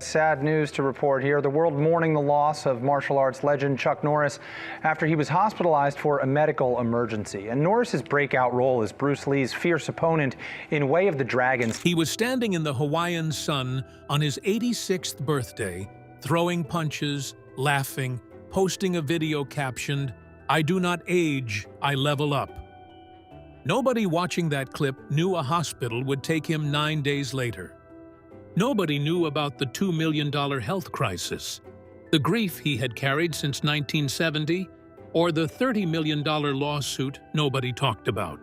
sad news to report here. The world mourning the loss of martial arts legend Chuck Norris after he was hospitalized for a medical emergency. And Norris's breakout role as Bruce Lee's fierce opponent in Way of the Dragon. He was standing in the Hawaiian sun on his 86th birthday, throwing punches, laughing, posting a video captioned, "I do not age, I level up." Nobody watching that clip knew a hospital would take him 9 days later. Nobody knew about the $2 million health crisis, the grief he had carried since 1970, or the $30 million lawsuit nobody talked about.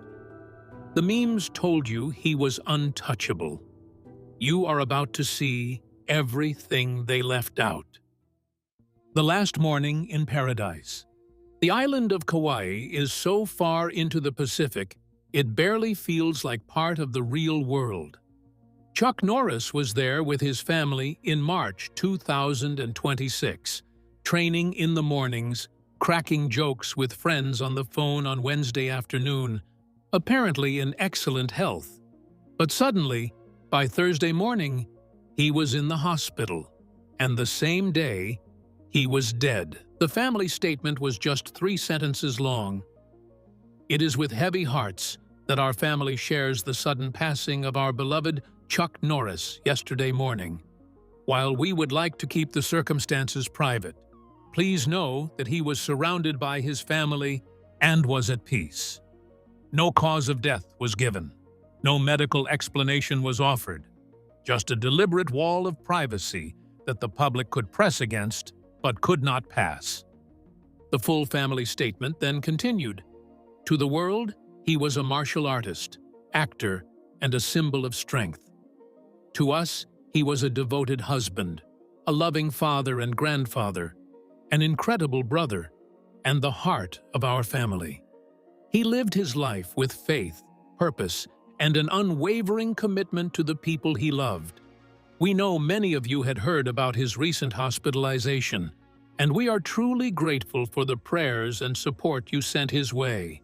The memes told you he was untouchable. You are about to see everything they left out. The last morning in paradise. The island of Kauai is so far into the Pacific, it barely feels like part of the real world. Chuck Norris was there with his family in March 2026, training in the mornings, cracking jokes with friends on the phone on Wednesday afternoon, apparently in excellent health. But suddenly, by Thursday morning, he was in the hospital, and the same day, he was dead. The family statement was just 3 sentences long. It is with heavy hearts that our family shares the sudden passing of our beloved Chuck Norris yesterday morning. While we would like to keep the circumstances private, please know that he was surrounded by his family and was at peace. No cause of death was given. No medical explanation was offered. Just a deliberate wall of privacy that the public could press against but could not pass. The full family statement then continued. To the world, he was a martial artist, actor, and a symbol of strength. To us, he was a devoted husband, a loving father and grandfather, an incredible brother, and the heart of our family. He lived his life with faith, purpose, and an unwavering commitment to the people he loved. We know many of you had heard about his recent hospitalization, and we are truly grateful for the prayers and support you sent his way.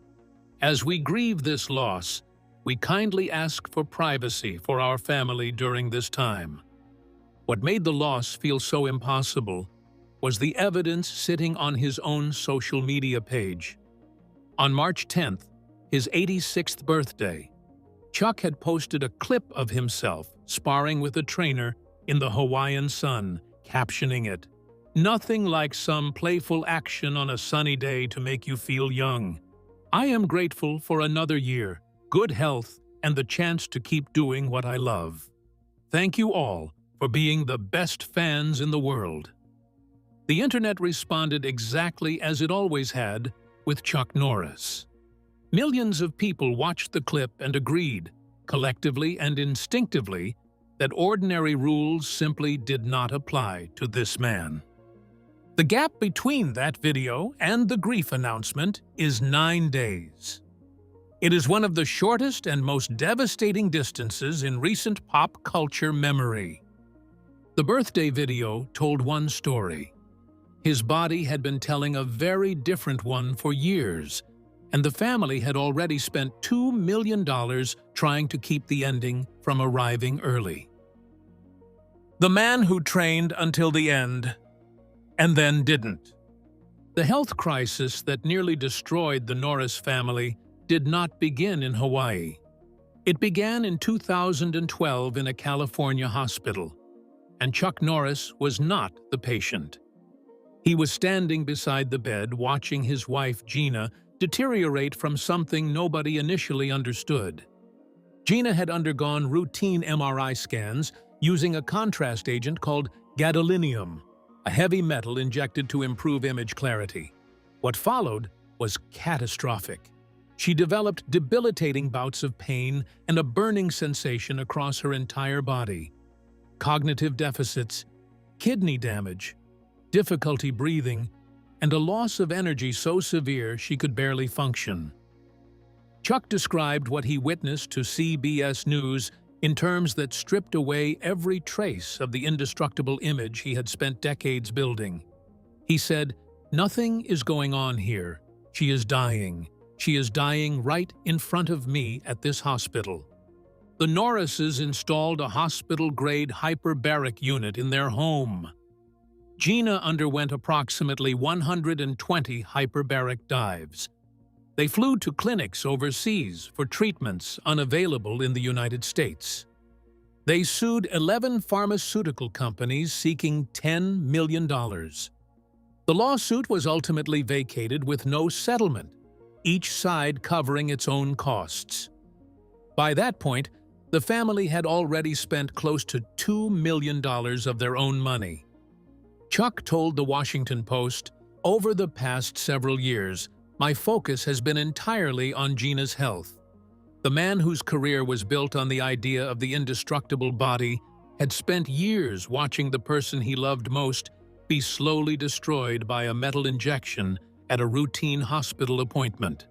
As we grieve this loss, we kindly ask for privacy for our family during this time. What made the loss feel so impossible was the evidence sitting on his own social media page. On March 10th, his 86th birthday, Chuck had posted a clip of himself sparring with a trainer in the Hawaiian sun, captioning it, "Nothing like some playful action on a sunny day to make you feel young. I am grateful for another year, good health, and the chance to keep doing what I love. Thank you all for being the best fans in the world." The internet responded exactly as it always had with Chuck Norris. Millions of people watched the clip and agreed, collectively and instinctively, that ordinary rules simply did not apply to this man. The gap between that video and the grief announcement is 9 days. It is one of the shortest and most devastating distances in recent pop culture memory. The birthday video told one story. His body had been telling a very different one for years, and the family had already spent $2 million trying to keep the ending from arriving early. The man who trained until the end, and then didn't. The health crisis that nearly destroyed the Norris family did not begin in Hawaii. It began in 2012 in a California hospital, and Chuck Norris was not the patient. He was standing beside the bed watching his wife Gina deteriorate from something nobody initially understood. Gina had undergone routine MRI scans using a contrast agent called gadolinium, a heavy metal injected to improve image clarity. What followed was catastrophic. She developed debilitating bouts of pain and a burning sensation across her entire body. Cognitive deficits, kidney damage, difficulty breathing, and a loss of energy so severe she could barely function. Chuck described what he witnessed to CBS News in terms that stripped away every trace of the indestructible image he had spent decades building. He said, "Nothing is going on here. She is dying. She is dying right in front of me at this hospital." The Norrises installed a hospital-grade hyperbaric unit in their home. Gina underwent approximately 120 hyperbaric dives. They flew to clinics overseas for treatments unavailable in the United States. They sued 11 pharmaceutical companies seeking $10 million. The lawsuit was ultimately vacated with no settlement, each side covering its own costs. By that point, the family had already spent close to $2 million of their own money. Chuck told the Washington Post, "Over the past several years, my focus has been entirely on Gina's health." The man whose career was built on the idea of the indestructible body had spent years watching the person he loved most be slowly destroyed by a metal injection at a routine hospital appointment.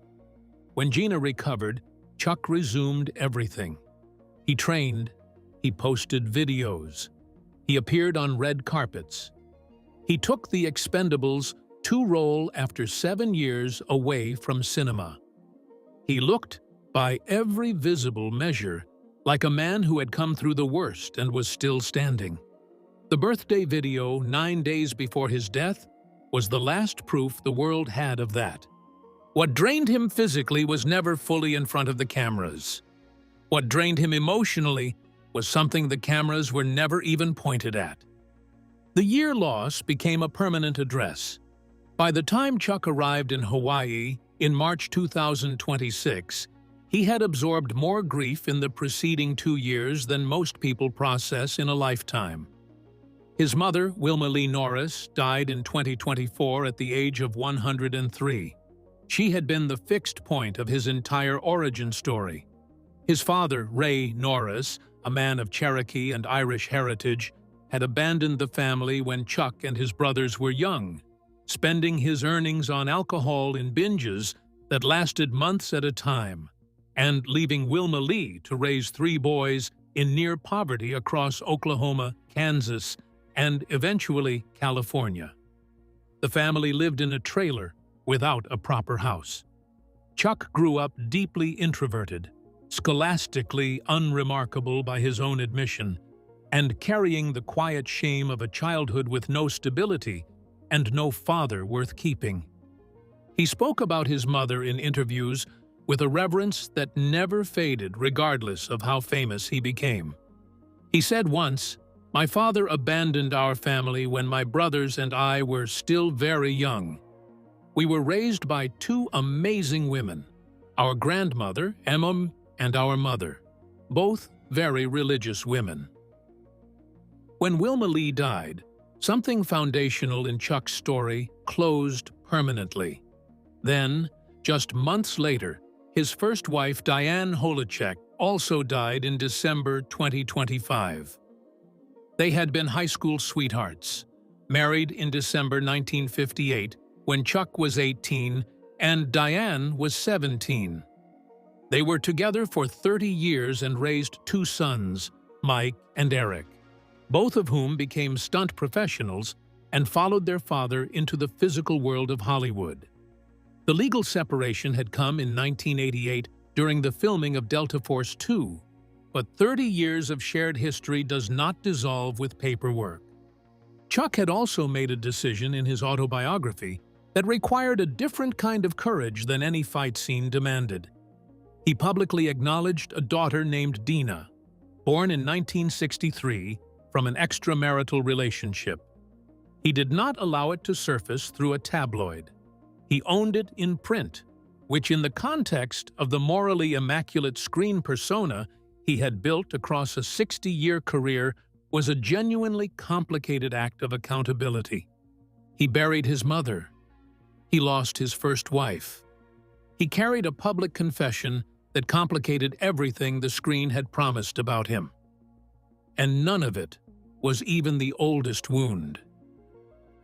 When Gina recovered, Chuck resumed everything. He trained, he posted videos, he appeared on red carpets. He took The Expendables to role after 7 years away from cinema. He looked, by every visible measure, like a man who had come through the worst and was still standing. The birthday video 9 days before his death was the last proof the world had of that. What drained him physically was never fully in front of the cameras. What drained him emotionally was something the cameras were never even pointed at. The year loss became a permanent address. By the time Chuck arrived in Hawaii in March 2026, he had absorbed more grief in the preceding 2 years than most people process in a lifetime. His mother, Wilma Lee Norris, died in 2024 at the age of 103. She had been the fixed point of his entire origin story. His father, Ray Norris, a man of Cherokee and Irish heritage, had abandoned the family when Chuck and his brothers were young, spending his earnings on alcohol in binges that lasted months at a time, and leaving Wilma Lee to raise 3 boys in near poverty across Oklahoma, Kansas, and eventually California. The family lived in a trailer without a proper house. Chuck grew up deeply introverted, scholastically unremarkable by his own admission, and carrying the quiet shame of a childhood with no stability and no father worth keeping. He spoke about his mother in interviews with a reverence that never faded regardless of how famous he became. He said once, "My father abandoned our family when my brothers and I were still very young. We were raised by 2 amazing women, our grandmother, Emma, and our mother, both very religious women." When Wilma Lee died, something foundational in Chuck's story closed permanently. Then, just months later, his first wife, Diane Holacek, also died in December 2025. They had been high school sweethearts, married in December 1958 when Chuck was 18 and Diane was 17. They were together for 30 years and raised 2 sons, Mike and Eric, both of whom became stunt professionals and followed their father into the physical world of Hollywood. The legal separation had come in 1988 during the filming of Delta Force 2, but 30 years of shared history does not dissolve with paperwork. Chuck had also made a decision in his autobiography that required a different kind of courage than any fight scene demanded. He publicly acknowledged a daughter named Gina, born in 1963 from an extramarital relationship. He did not allow it to surface through a tabloid. He owned it in print, which in the context of the morally immaculate screen persona he had built across a 60-year career was a genuinely complicated act of accountability. He buried his mother. He lost his first wife. He carried a public confession that complicated everything the screen had promised about him. And none of it was even the oldest wound.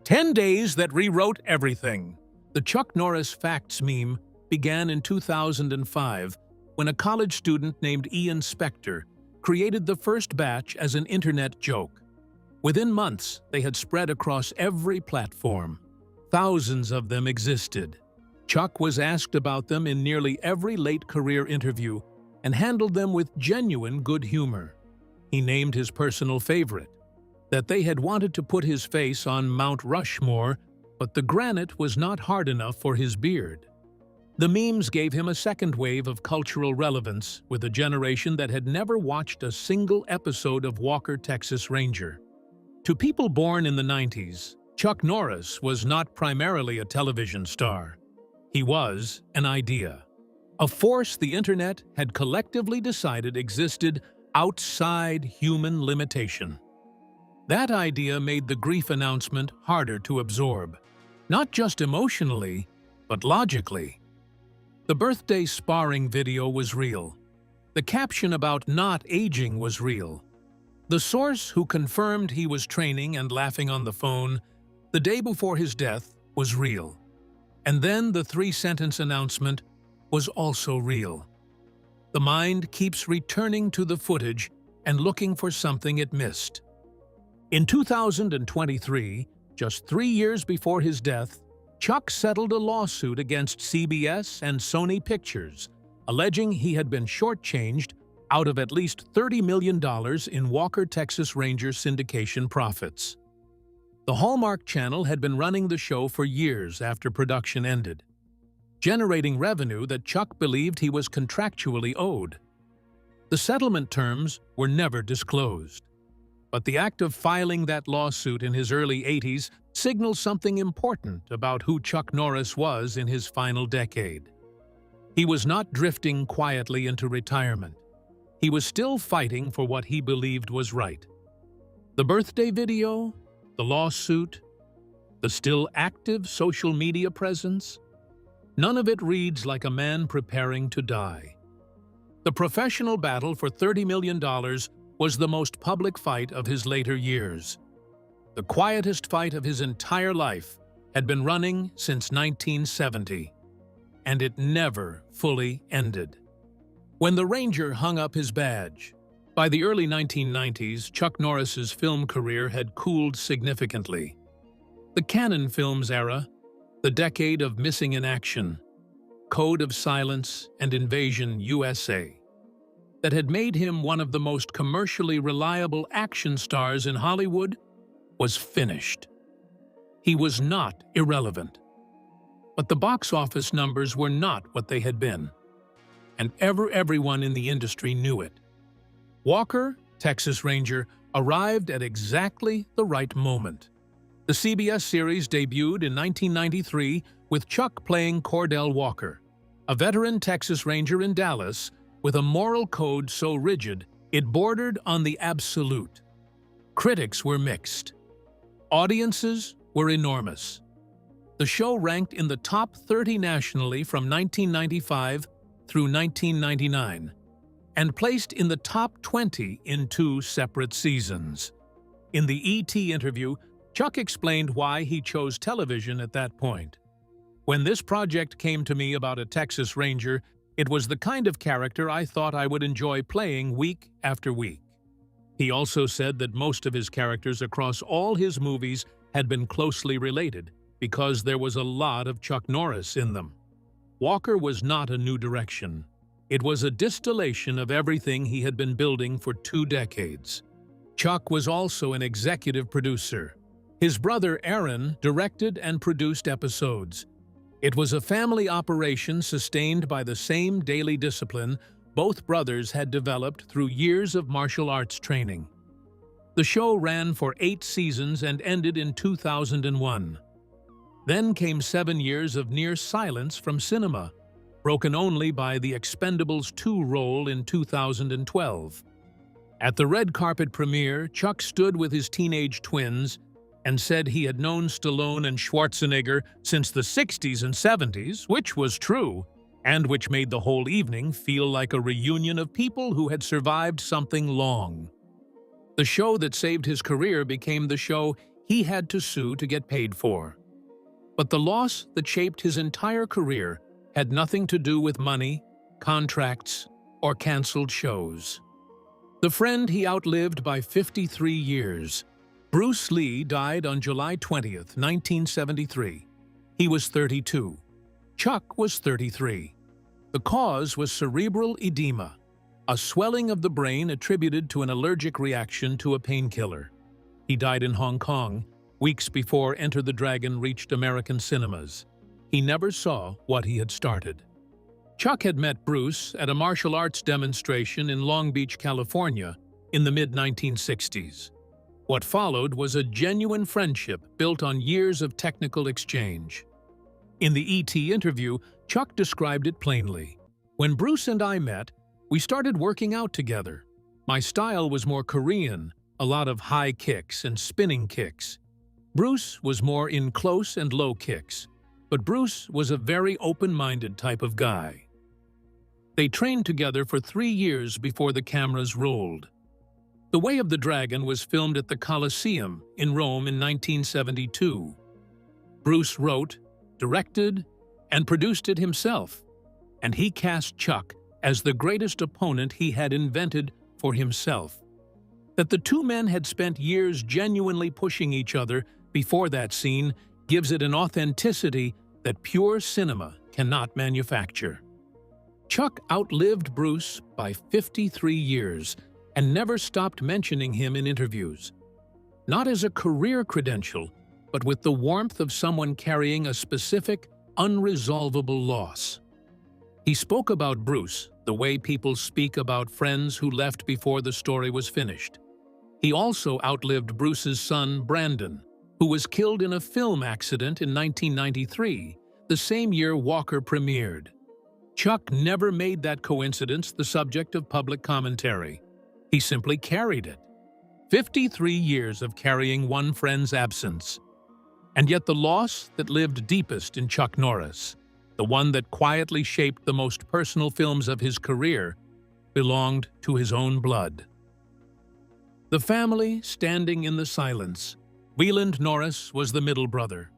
10 days that rewrote everything. The Chuck Norris Facts meme began in 2005 when a college student named Ian Spector created the first batch as an internet joke. Within months, they had spread across every platform. Thousands of them existed. Chuck was asked about them in nearly every late career interview, and handled them with genuine good humor. He named his personal favorite, that they had wanted to put his face on Mount Rushmore, but the granite was not hard enough for his beard. The memes gave him a second wave of cultural relevance with a generation that had never watched a single episode of Walker, Texas Ranger. To people born in the 90s, Chuck Norris was not primarily a television star. He was an idea, a force the internet had collectively decided existed outside human limitation. That idea made the grief announcement harder to absorb, not just emotionally, but logically. The birthday sparring video was real. The caption about not aging was real. The source who confirmed he was training and laughing on the phone the day before his death was real. And then the 3-sentence announcement was also real. The mind keeps returning to the footage and looking for something it missed. In 2023, just 3 years before his death, Chuck settled a lawsuit against CBS and Sony Pictures, alleging he had been shortchanged out of at least $30 million in Walker, Texas Ranger syndication profits. The Hallmark Channel had been running the show for years after production ended, generating revenue that Chuck believed he was contractually owed. The settlement terms were never disclosed, but the act of filing that lawsuit in his early 80s signals something important about who Chuck Norris was in his final decade. He was not drifting quietly into retirement. He was still fighting for what he believed was right. The birthday video, the lawsuit, the still active social media presence, none of it reads like a man preparing to die. The professional battle for $30 million was the most public fight of his later years. The quietest fight of his entire life had been running since 1970, and it never fully ended. When the Ranger hung up his badge, by the early 1990s, Chuck Norris's film career had cooled significantly. The Cannon Films era, the decade of Missing in Action, Code of Silence, and Invasion USA, that had made him one of the most commercially reliable action stars in Hollywood, was finished. He was not irrelevant. But the box office numbers were not what they had been, and everyone in the industry knew it. Walker, Texas Ranger, arrived at exactly the right moment. The CBS series debuted in 1993 with Chuck playing Cordell Walker, a veteran Texas Ranger in Dallas with a moral code so rigid it bordered on the absolute. Critics were mixed. Audiences were enormous. The show ranked in the top 30 nationally from 1995 through 1999, and placed in the top 20 in 2 separate seasons. In the E.T. interview, Chuck explained why he chose television at that point. When this project came to me about a Texas Ranger, it was the kind of character I thought I would enjoy playing week after week. He also said that most of his characters across all his movies had been closely related because there was a lot of Chuck Norris in them. Walker was not a new direction. It was a distillation of everything he had been building for 2 decades. Chuck was also an executive producer. His brother Aaron directed and produced episodes. It was a family operation sustained by the same daily discipline both brothers had developed through years of martial arts training. The show ran for 8 seasons and ended in 2001. Then came 7 years of near silence from cinema, broken only by The Expendables 2 role in 2012. At the red carpet premiere, Chuck stood with his teenage twins and said he had known Stallone and Schwarzenegger since the 60s and 70s, which was true, and which made the whole evening feel like a reunion of people who had survived something long. The show that saved his career became the show he had to sue to get paid for. But the loss that shaped his entire career had nothing to do with money, contracts, or canceled shows. The friend he outlived by 53 years, Bruce Lee, died on July 20th, 1973. He was 32. Chuck was 33. The cause was cerebral edema, a swelling of the brain attributed to an allergic reaction to a painkiller. He died in Hong Kong, weeks before Enter the Dragon reached American cinemas. He never saw what he had started. Chuck had met Bruce at a martial arts demonstration in Long Beach, California, in the mid-1960s. What followed was a genuine friendship built on years of technical exchange. In the E.T. interview, Chuck described it plainly. "When Bruce and I met, we started working out together. My style was more Korean, a lot of high kicks and spinning kicks. Bruce was more in close and low kicks, but Bruce was a very open-minded type of guy." They trained together for 3 years before the cameras rolled. The Way of the Dragon was filmed at the Colosseum in Rome in 1972. Bruce wrote, directed, and produced it himself, and he cast Chuck as the greatest opponent he had invented for himself. That the two men had spent years genuinely pushing each other before that scene gives it an authenticity that pure cinema cannot manufacture. Chuck outlived Bruce by 53 years and never stopped mentioning him in interviews. Not as a career credential, but with the warmth of someone carrying a specific, unresolvable loss. He spoke about Bruce the way people speak about friends who left before the story was finished. He also outlived Bruce's son, Brandon, who was killed in a film accident in 1993, the same year Walker premiered. Chuck never made that coincidence the subject of public commentary. He simply carried it. 53 years of carrying one friend's absence. And yet the loss that lived deepest in Chuck Norris, the one that quietly shaped the most personal films of his career, belonged to his own blood. The family standing in the silence. Wieland Norris was the middle brother.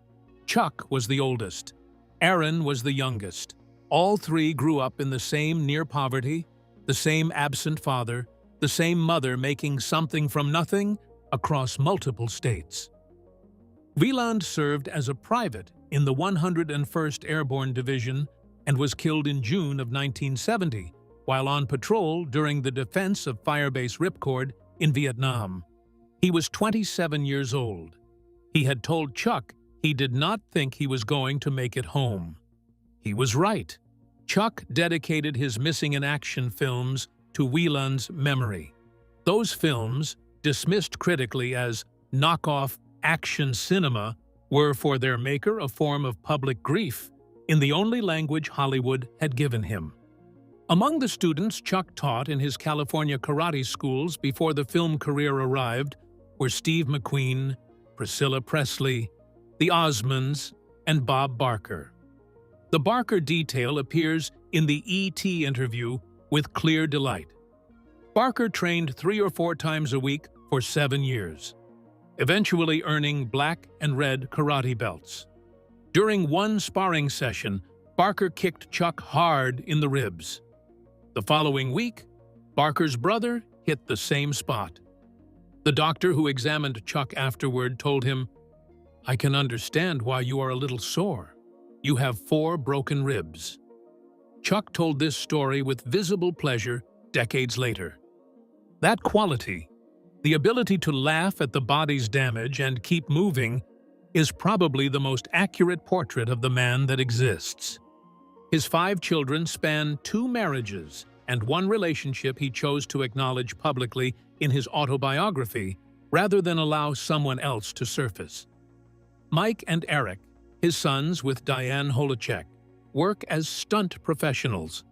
Chuck was the oldest. Aaron was the youngest. All three grew up in the same near poverty, the same absent father, the same mother making something from nothing across multiple states. Wieland served as a private in the 101st Airborne Division and was killed in June of 1970 while on patrol during the defense of Firebase Ripcord in Vietnam. He was 27 years old. He had told Chuck he did not think he was going to make it home. He was right. Chuck dedicated his Missing in Action films to Wieland's memory. Those films, dismissed critically as knockoff action cinema, were for their maker a form of public grief in the only language Hollywood had given him. Among the students Chuck taught in his California karate schools before the film career arrived were Steve McQueen, Priscilla Presley, the Osmonds, and Bob Barker. The Barker detail appears in the E.T. interview with clear delight. Barker trained 3 or 4 times a week for 7 years, eventually earning black and red karate belts. During one sparring session, Barker kicked Chuck hard in the ribs. The following week, Barker's brother hit the same spot. The doctor who examined Chuck afterward told him, "I can understand why you are a little sore. You have 4 broken ribs." Chuck told this story with visible pleasure decades later. That quality, the ability to laugh at the body's damage and keep moving, is probably the most accurate portrait of the man that exists. His 5 children span 2 marriages and 1 relationship he chose to acknowledge publicly in his autobiography rather than allow someone else to surface. Mike and Eric, his sons with Diane Holacek, work as stunt professionals.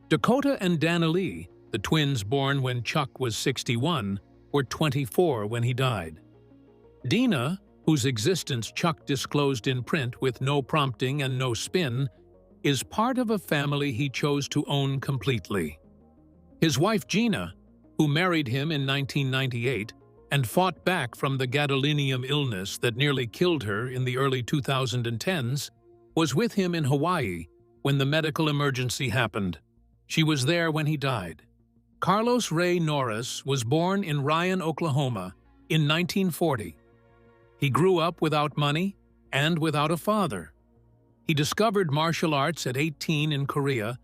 Dakota and Danilee, the twins born when Chuck was 61, were 24 when he died. Gina, whose existence Chuck disclosed in print with no prompting and no spin, is part of a family he chose to own completely. His wife Gina, who married him in 1998 and fought back from the gadolinium illness that nearly killed her in the early 2010s, was with him in Hawaii when the medical emergency happened. She was there when he died. Carlos Ray Norris was born in Ryan, Oklahoma, in 1940. He grew up without money and without a father. He discovered martial arts at 18 in Korea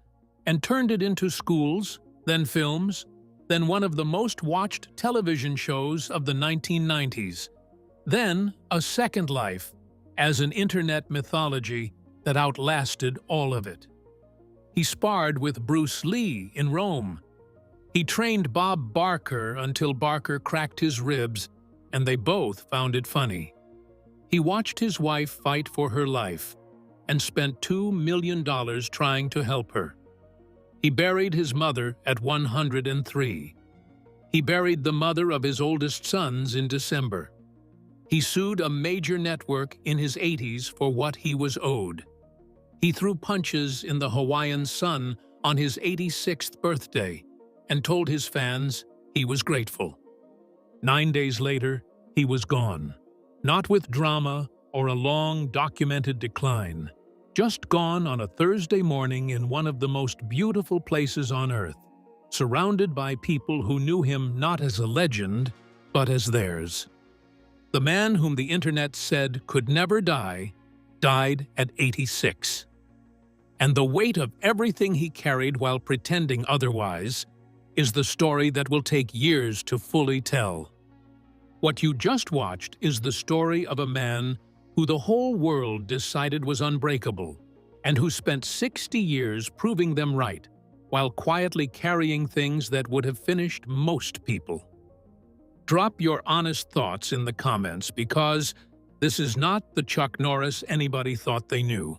and turned it into schools, then films, then one of the most watched television shows of the 1990s, then a second life as an internet mythology that outlasted all of it. He sparred with Bruce Lee in Rome. He trained Bob Barker until Barker cracked his ribs, and they both found it funny. He watched his wife fight for her life and spent $2 million trying to help her. He buried his mother at 103. He buried the mother of his oldest sons in December. He sued a major network in his 80s for what he was owed. He threw punches in the Hawaiian sun on his 86th birthday and told his fans he was grateful. 9 days later, he was gone. Not with drama or a long, documented decline. Just gone on a Thursday morning in one of the most beautiful places on Earth, surrounded by people who knew him not as a legend, but as theirs. The man whom the internet said could never die, died at 86. And the weight of everything he carried while pretending otherwise is the story that will take years to fully tell. What you just watched is the story of a man who the whole world decided was unbreakable, and who spent 60 years proving them right, while quietly carrying things that would have finished most people. Drop your honest thoughts in the comments, because this is not the Chuck Norris anybody thought they knew.